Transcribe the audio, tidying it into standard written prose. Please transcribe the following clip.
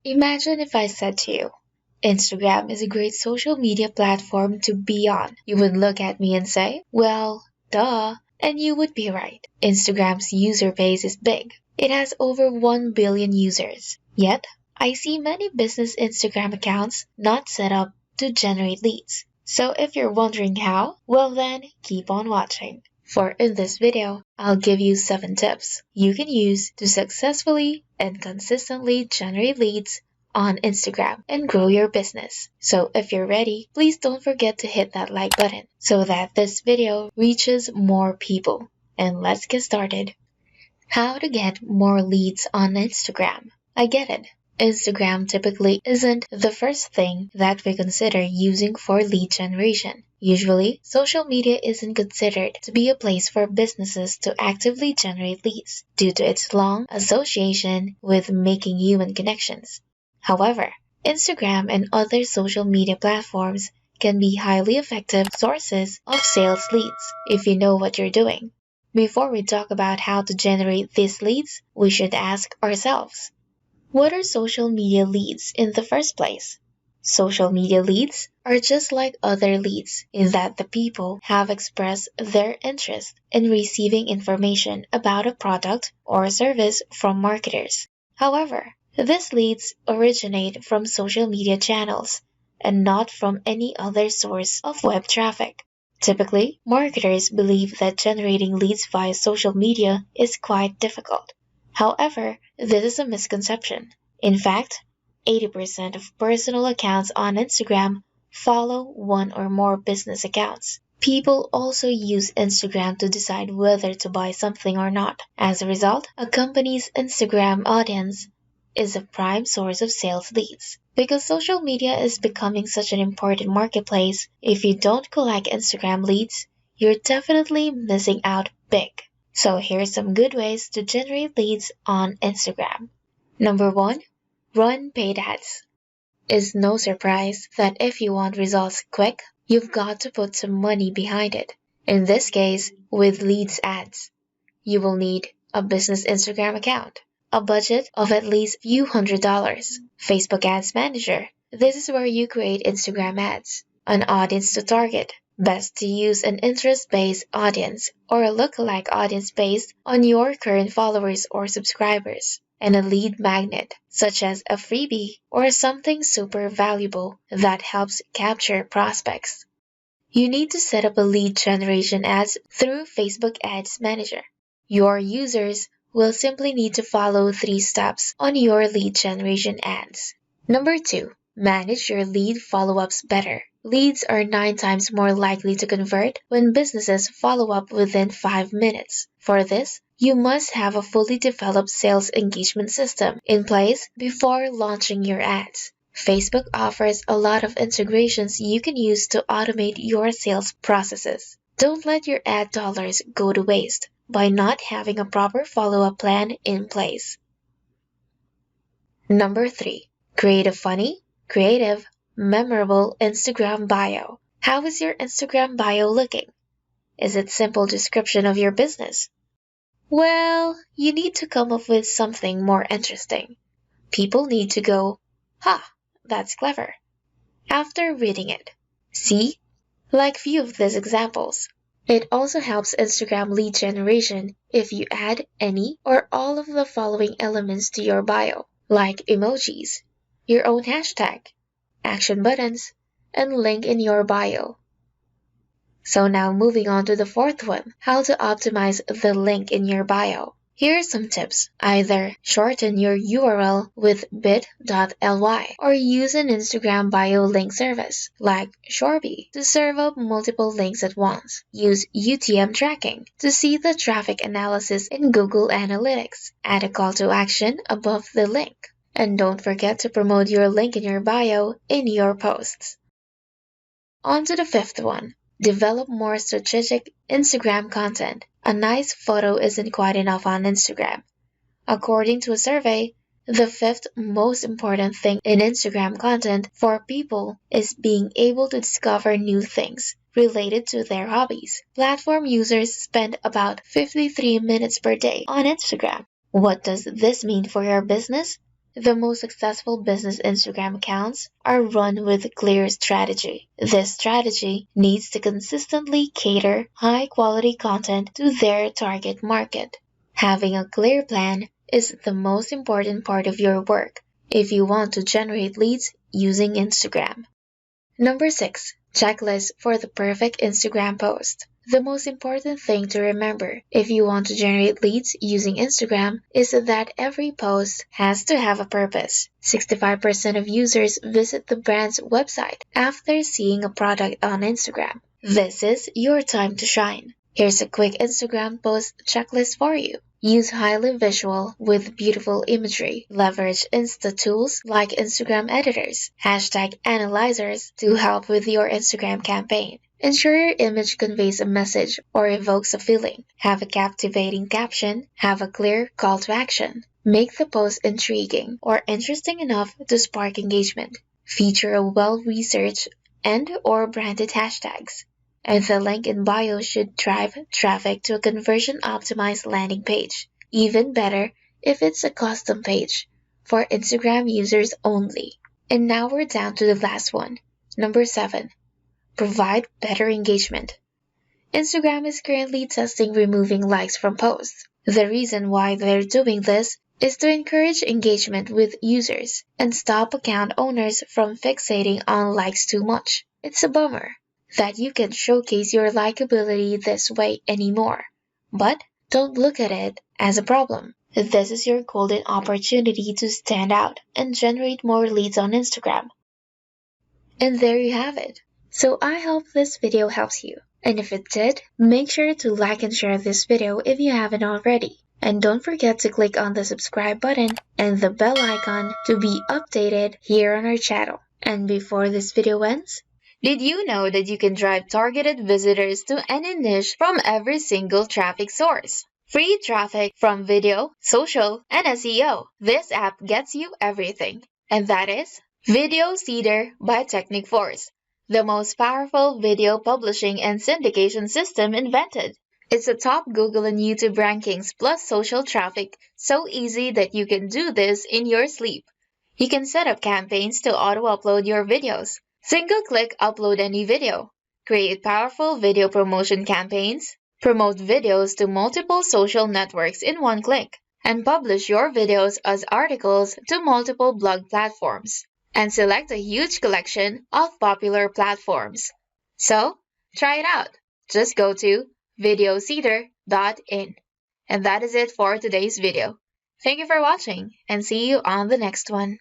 Imagine if I said to you, Instagram is a great social media platform to be on. You would look at me and say, well, duh. And you would be right. Instagram's user base is big. It has over 1 billion users. Yet, I see many business Instagram accounts not set up to generate leads. So if you're wondering how, well then, keep on watching. For in this video, I'll give you 7 tips you can use to successfully and consistently generate leads on Instagram and grow your business. So if you're ready, please don't forget to hit that like button so that this video reaches more people. And let's get started. How to get more leads on Instagram. I get it. Instagram typically isn't the first thing that we consider using for lead generation. Usually, social media isn't considered to be a place for businesses to actively generate leads due to its long association with making human connections. However, Instagram and other social media platforms can be highly effective sources of sales leads if you know what you're doing. Before we talk about how to generate these leads, we should ask ourselves, what are social media leads in the first place? Social media leads are just like other leads in that the people have expressed their interest in receiving information about a product or service from marketers. However, these leads originate from social media channels and not from any other source of web traffic. Typically, marketers believe that generating leads via social media is quite difficult. However, this is a misconception. In fact, 80% of personal accounts on Instagram follow one or more business accounts. People also use Instagram to decide whether to buy something or not. As a result, a company's Instagram audience is a prime source of sales leads. Because social media is becoming such an important marketplace, if you don't collect Instagram leads, you're definitely missing out big. So here's some good ways to generate leads on Instagram. Number 1, run paid ads. It's no surprise that if you want results quick, you've got to put some money behind it. In this case, with leads ads, you will need a business Instagram account, a budget of at least few $100s, Facebook Ads Manager. This is where you create Instagram ads, an audience to target. Best to use an interest-based audience or a lookalike audience based on your current followers or subscribers, and a lead magnet, such as a freebie or something super valuable that helps capture prospects. You need to set up a lead generation ads through Facebook Ads Manager. Your users will simply need to follow 3 steps on your lead generation ads. Number 2, manage your lead follow-ups better. Leads are 9 times more likely to convert when businesses follow up within 5 minutes. For this, you must have a fully developed sales engagement system in place before launching your ads. Facebook offers a lot of integrations you can use to automate your sales processes. Don't let your ad dollars go to waste by not having a proper follow-up plan in place. Number 3, create a funny, creative, memorable Instagram bio. How is your Instagram bio looking? Is it simple description of your business? Well, you need to come up with something more interesting. People need to go, "Ha, that's clever," after reading it. See? Like few of these examples. It also helps Instagram lead generation if you add any or all of the following elements to your bio, like emojis, your own hashtag, action buttons, and link in your bio. So now moving on to the 4th one, how to optimize the link in your bio. Here are some tips. Either shorten your URL with bit.ly or use an Instagram bio link service like Shorby to serve up multiple links at once. Use UTM tracking to see the traffic analysis in Google Analytics. Add a call to action above the link. And don't forget to promote your link in your bio in your posts. On to the 5th one. Develop more strategic Instagram content. A nice photo isn't quite enough on Instagram. According to a survey, the 5th most important thing in Instagram content for people is being able to discover new things related to their hobbies. Platform users spend about 53 minutes per day on Instagram. What does this mean for your business? The most successful business Instagram accounts are run with a clear strategy. This strategy needs to consistently cater high-quality content to their target market. Having a clear plan is the most important part of your work if you want to generate leads using Instagram. Number 6. Checklist for the perfect Instagram post. The most important thing to remember if you want to generate leads using Instagram is that every post has to have a purpose. 65% of users visit the brand's website after seeing a product on Instagram. This is your time to shine. Here's a quick Instagram post checklist for you. Use highly visual with beautiful imagery. Leverage Insta tools like Instagram editors, hashtag analyzers to help with your Instagram campaign. Ensure your image conveys a message or evokes a feeling. Have a captivating caption. Have a clear call to action. Make the post intriguing or interesting enough to spark engagement. Feature a well-researched and/or branded hashtags. And the link in bio should drive traffic to a conversion-optimized landing page. Even better if it's a custom page for Instagram users only. And now we're down to the last one. Number 7. Provide better engagement. Instagram is currently testing removing likes from posts. The reason why they're doing this is to encourage engagement with users and stop account owners from fixating on likes too much. It's a bummer that you can showcase your likability this way anymore, but don't look at it as a problem. This is your golden opportunity to stand out and generate more leads on Instagram. And there you have it. So I hope this video helps you. And if it did, make sure to like and share this video if you haven't already. And don't forget to click on the subscribe button and the bell icon to be updated here on our channel. And before this video ends, did you know that you can drive targeted visitors to any niche from every single traffic source? Free traffic from video, social, and SEO. This app gets you everything. And that is Video Seeder by Technic4ce, the most powerful video publishing and syndication system invented. It's a top Google and YouTube rankings plus social traffic, so easy that you can do this in your sleep. You can set up campaigns to auto-upload your videos. Single-click upload any video. Create powerful video promotion campaigns. Promote videos to multiple social networks in one click. And publish your videos as articles to multiple blog platforms. And select a huge collection of popular platforms. So, try it out. Just go to videoseeder.in. And that is it for today's video. Thank you for watching and see you on the next one.